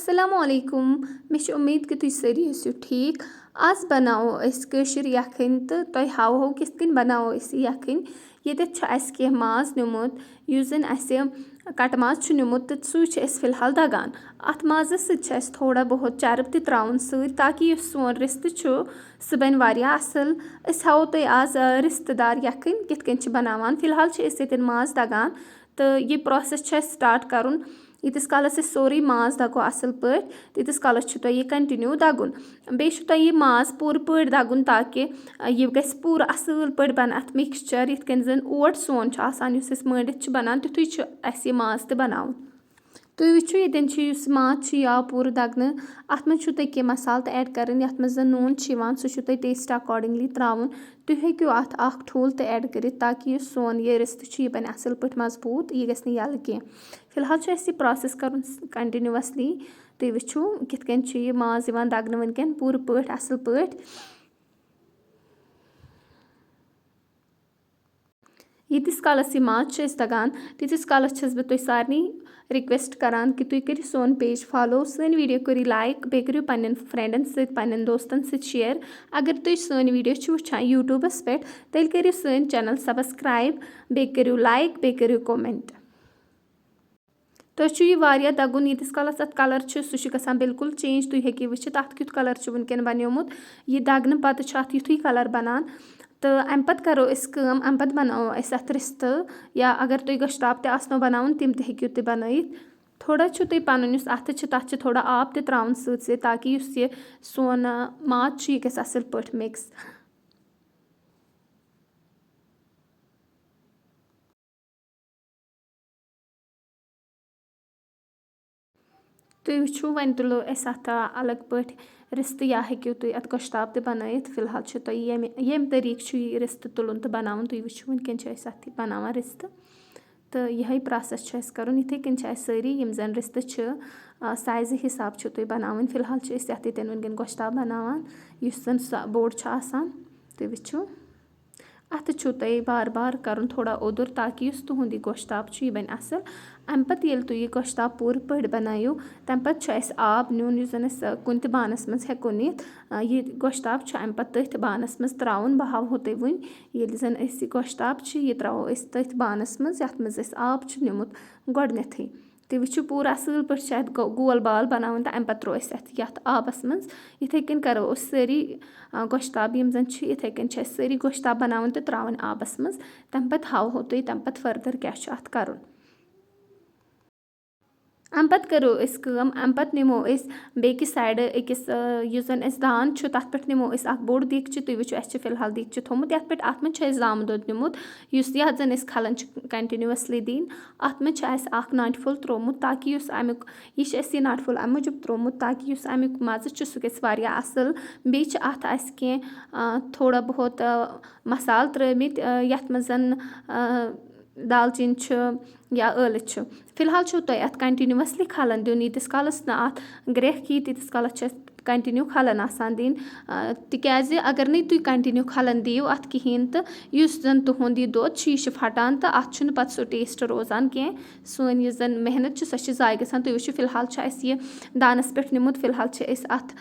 अस्सलामु अलैकुम मे उम्मीद कि तुम सारी ٲسِو ٹھیٖک आज बनाओ أسۍ کٲشِر یَکھٕنۍ تہٕ تۄہہِ ہاوہو کِتھ کٔنۍ بَناوو أسۍ یہِ یَکھٕنۍ ییٚتٮ۪تھ چھُ اَسہِ کینٛہہ ماز نیُمُت یُس زَن اَسہِ کَٹہٕ ماز چھُ نیُمُت تہٕ سُے چھِ أسۍ فِلحال دَگان اَتھ مازَس سۭتۍ چھِ اَسہِ تھوڑا بہت چرٕب تہِ ترٛاوُن سۭتۍ تاکہِ یُس سون رِستہٕ چھُ سُہ بَنہِ واریاہ اَصٕل أسۍ ہاوو تۄہہِ آز رِستہٕ دار یَکھٕنۍ کِتھ کٔنۍ چھِ بَناوان فِلحال چھِ أسۍ ییٚتٮ۪ن ماز دَگان تہٕ یہِ پرٛوسٮ۪س چھُ اَسہِ سٹاٹ کَرُن ییٖتِس کالَس أسۍ سورُے ماز دَگو اَصٕل پٲٹھۍ تیٖتِس کالَس چھُ تۄہہِ یہِ کَنٹِنیوٗ دَگُن بیٚیہِ چھُ تۄہہِ یہِ ماز پوٗرٕ پٲٹھۍ دَگُن تاکہِ یہِ گژھِ پوٗرٕ اَصٕل پٲٹھۍ بَنہِ اَتھ مِکسچَر یِتھ کٔنۍ زَن اوٹ سون چھُ آسان یُس أسۍ مٲنٛڈِتھ چھِ بَنان تِتھُے چھُ اَسہِ یہِ ماز تہِ بَناوُن تُہۍ وٕچھِو ییٚتٮ۪ن چھُ یُس ماز چھُ یہِ آو پوٗرٕ دَگنہٕ اَتھ منٛز چھُو تۄہہِ کینٛہہ مَسالہٕ تہِ ایڈ کَرٕنۍ یَتھ منٛز زَن نوٗن چھُ یِوان سُہ چھُو تۄہہِ ٹیسٹ اکاڈِنٛگلی ترٛاوُن تُہۍ ہیٚکِو اَتھ اَکھ ٹھوٗل تہِ ایڈ کٔرِتھ تاکہِ یُس سون یہِ رِستہٕ چھُ یہِ بَنہِ اَصٕل پٲٹھۍ مضبوٗط یہِ گژھِ نہٕ یَلہٕ کینٛہہ فِلحال چھُ اَسہِ یہِ پرٛوسٮ۪س کَرُن کَنٹِنیوٗوَسلی تُہۍ وٕچھِو کِتھ کٔنۍ چھُ یہِ ماز یِوان دَگنہٕ وٕنکٮ۪ن پوٗرٕ پٲٹھۍ اَصٕل پٲٹھۍ ییٖتِس کالَس یہِ ماز چھِ أسۍ دَگان تیٖتِس کالَس چھَس بہٕ تۄہہِ سارنٕے رِکوٮ۪سٹ کَران کہِ تُہۍ کٔرِو سون پیج فالو سٲنۍ ویٖڈیو کٔرِو لایک بیٚیہِ کٔرِو پنٛنٮ۪ن فرٛٮ۪نٛڈَن سۭتۍ پنٛنٮ۪ن دوستَن سۭتۍ شِیَر اگر تُہۍ سٲنۍ ویٖڈیو چھِو وٕچھان یوٗٹیوٗبَس پٮ۪ٹھ تیٚلہِ کٔرِو سٲنۍ چَنَل سَبسکرایب بیٚیہِ کٔرِو لایک بیٚیہِ کٔرِو کومٮ۪نٛٹ تۄہہِ چھُ یہِ واریاہ دَگُن ییٖتِس کالَس اَتھ کَلَر چھُ سُہ چھُ گژھان بِلکُل چینٛج تُہۍ ہیٚکِو وٕچھِتھ اَتھ کیُتھ کَلَر چھُ وٕنکٮ۪ن بَنیومُت یہِ دَگنہٕ پَتہٕ چھُ اَتھ یُتھُے کَلَر بَنان تہٕ اَمہِ پَتہٕ کَرو أسۍ کٲم اَمہِ پَتہٕ بَناوو أسۍ اَتھ رِستہٕ یا اگر تُہۍ گۄشتاب تہِ آسنو بَناوُن تِم تہِ ہیٚکِو تُہۍ بَنٲیِتھ تھوڑا چھُ تُہۍ پَنُن یُس اَتھٕ چھِ تَتھ چھِ تھوڑا آب تہِ ترٛاوُن سۭتۍ سۭتۍ تاکہِ یُس یہِ سون ماز چھُ یہِ گژھِ اَصٕل پٲٹھۍ مِکٕس تُہۍ وٕچھِو وۄنۍ تُلو أسۍ اَتھ الگ پٲٹھۍ رِستہٕ یا ہیٚکِو تُہۍ اَتھ گۄشتاب تہِ بَنٲیِتھ فِلحال چھُ تۄہہِ ییٚمہِ طریٖقہٕ چھُ یہِ رِستہٕ تُلُن تہٕ بَناوُن تُہۍ وٕچھِو وٕنکٮ۪ن چھِ أسۍ اَتھ بَناوان رِستہٕ تہٕ یِہوٚے پرٛاسٮ۪س چھُ اَسہِ کَرُن یِتھَے کٔنۍ چھِ اَسہِ سٲری یِم زَن رِستہٕ چھِ سایزٕ حِساب چھُ تُہۍ بَناوٕنۍ فِلحال چھِ أسۍ یَتھ ییٚتٮ۪ن وٕنکٮ۪ن گۄشتاب بَناوان یُس زَن سُہ بوٚڑ چھُ آسان تُہۍ وٕچھِو اَتھٕ چھُو تۄہہِ بار بار کَرُن تھوڑا اوٚدُر تاکہِ یُس تُہُنٛد یہِ گۄشتاب چھُ یہِ بَنہِ اَصٕل اَمہِ پَتہٕ ییٚلہِ تُہۍ یہِ گۄشتاب پوٗرٕ پٲٹھۍ بَنٲیِو تَمہِ پَتہٕ چھُ اَسہِ آب نیُن یُس زَن أسۍ کُنہِ تہِ بانَس منٛز ہٮ۪کو نِتھ یہِ گۄشتاب چھُ اَمہِ پَتہٕ تٔتھۍ بانَس منٛز ترٛاوُن بہٕ ہاوہو تۄہہِ وٕنۍ ییٚلہِ زَن أسۍ یہِ گۄشتاب چھِ یہِ ترٛاوو أسۍ تٔتھۍ بانَس منٛز یَتھ منٛز اَسہِ آب چھُ نیُمُت گۄڈنٮ۪تھٕے تُہۍ وٕچھِو پوٗرٕ اَصٕل پٲٹھۍ چھِ اَتھ گول بال بَناوُن تہٕ اَمہِ پَتہٕ ترٛوو اَسہِ یَتھ آبَس منٛز یِتھَے کٔنۍ کَرو أسۍ سٲری گۄشتاب یِم زَن چھِ یِتھَے کٔنۍ چھِ اَسہِ سٲری گۄشتاب بَناوٕنۍ تہٕ ترٛاوٕنۍ آبَس منٛز تَمہِ پَتہٕ ہاوہو تۄہہِ تَمہِ پَتہٕ فٔردَر کیٛاہ چھُ اَتھ کَرُن اَمہِ پَتہٕ کَرو أسۍ کٲم اَمہِ پَتہٕ نِمو أسۍ بیٚکہِ سایڈٕ أکِس یُس زَن اَسہِ دان چھُ تَتھ پٮ۪ٹھ نِمو أسۍ اَکھ بوٚڑ دیٖگچہِ تُہۍ وٕچھِو اَسہِ چھِ فِلحال دیٖگچہِ تھوٚمُت یَتھ پٮ۪ٹھ اَتھ منٛز چھُ اَسہِ زامہٕ دۄد نیُمُت یَتھ زَن أسۍ کھَلَن چھِ کَنٹِنیوٗوَسلی دِنۍ اَتھ منٛز چھِ اَسہِ اَکھ ناٹہِ پھوٚل ترٛوومُت تاکہِ یُس اَمیُک یہِ چھِ اَسہِ یہِ ناٹہِ پھوٚل اَمہِ موٗجوٗب ترٛوومُت تاکہِ یُس اَمیُک مَزٕ چھُ سُہ گژھِ واریاہ اَصٕل بیٚیہِ چھِ اَتھ اَسہِ کینٛہہ تھوڑا بہت مَسالہٕ ترٛٲومٕتۍ یَتھ منٛز زَن دالچیٖن چھُ یا ٲلہٕ چھُ فِلحال چھُو تۄہہِ اَتھ کَنٹِنیوٗوَسلی کھَلَن دیُن ییٖتِس کالَس نہٕ اَتھ گرٛٮ۪کھ یی تیٖتِس کالَس چھِ اَسہِ کَنٹِنیوٗ کھَلَن آسان دِنۍ تِکیٛازِ اگر نہٕ تُہۍ کَنٹِنیوٗ کھَلَن دِیِو اَتھ کِہیٖنۍ تہٕ یُس زَن تُہُنٛد یہِ دۄد چھُ یہِ چھُ پھَٹان تہٕ اَتھ چھُنہٕ پَتہٕ سُہ ٹیسٹ روزان کینٛہہ سٲنۍ یُس زَن محنت چھِ سۄ چھِ ضایع گژھان تُہۍ وٕچھِو فِلحال چھُ اَسہِ یہِ دانَس پٮ۪ٹھ نِمُت فِلحال چھِ أسۍ اَتھ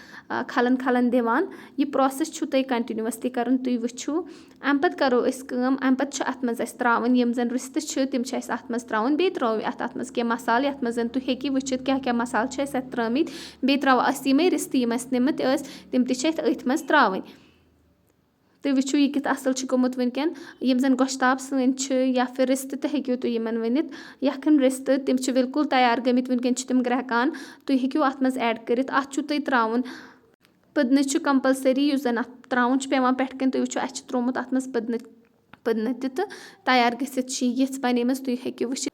کھَلَن دِوان یہِ پرٛوسٮ۪س چھُو تۄہہِ کَنٹِنیوٗوَسلی کَرُن تُہۍ وٕچھِو اَمہِ پَتہٕ کَرو أسۍ کٲم اَمہِ پَتہٕ چھُ اَتھ منٛز اَسہِ ترٛاوٕنۍ یِم زَن رِستہٕ چھِ تِم چھِ اَسہِ اَتھ منٛز ترٛاوٕنۍ بیٚیہِ ترٛٲوۍ اَتھ منٛز کینٛہہ مَسالہٕ یَتھ منٛز تُہۍ ہیٚکِو وٕچھِتھ کیٛاہ کیٛاہ مَسالہٕ چھِ اَسہِ اَتھ ترٛٲمٕتۍ بیٚیہِ ترٛاوو اَسہِ یِمَے رِستہٕ یِم اَسہِ نِمٕتۍ ٲسۍ تِم تہِ چھِ اَسہِ أتھۍ منٛز ترٛاوٕنۍ تُہۍ وٕچھِو یہِ کِتھ اَصٕل چھُ گوٚمُت وٕنکٮ۪ن یِم زَن گۄشتاب سٲنۍ چھِ یا پھِر رِستہٕ تہِ ہیٚکِو تُہۍ یِمَن ؤنِتھ یَکھٕنۍ رِستہٕ تِم چھِ بِلکُل تیار گٔمٕتۍ وٕنکٮ۪ن چھِ تِم گرٛٮ۪کان تُہۍ ہیٚکِو اَتھ منٛز ایڈ کٔرِتھ اَتھ چھُو تۄہہِ ترٛاوُن پٔدنہٕ چھُ کَمپَلسٔری یُس زَن اَتھ ترٛاوُن چھُ پٮ۪وان پٮ۪ٹھٕ کَنۍ تُہۍ وٕچھِو اَسہِ چھِ ترٛوومُت اَتھ منٛز پٔدنہٕ تہِ تہٕ تیار گٔژھِتھ چھِ یِژھ بَنیمٕژ تُہۍ ہیٚکِو وٕچھِتھ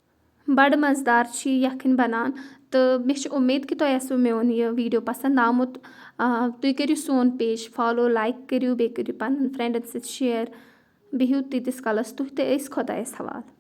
بَڑٕ مَزٕدار چھِ یہِ یَکھٕنۍ بَنان تہٕ مےٚ چھِ اُمید کہِ تۄہہِ آسِوٕ میون یہِ ویٖڈیو پَسنٛد آمُت تُہۍ کٔرِو سون پیج فالو لایک کٔرِو بیٚیہِ کٔرِو پنٛنٮ۪ن فرٛٮ۪نٛڈَن سۭتۍ شِیَر بِہِو تیٖتِس کالَس تُہۍ تہِ ٲسۍ خۄدایَس حوالہٕ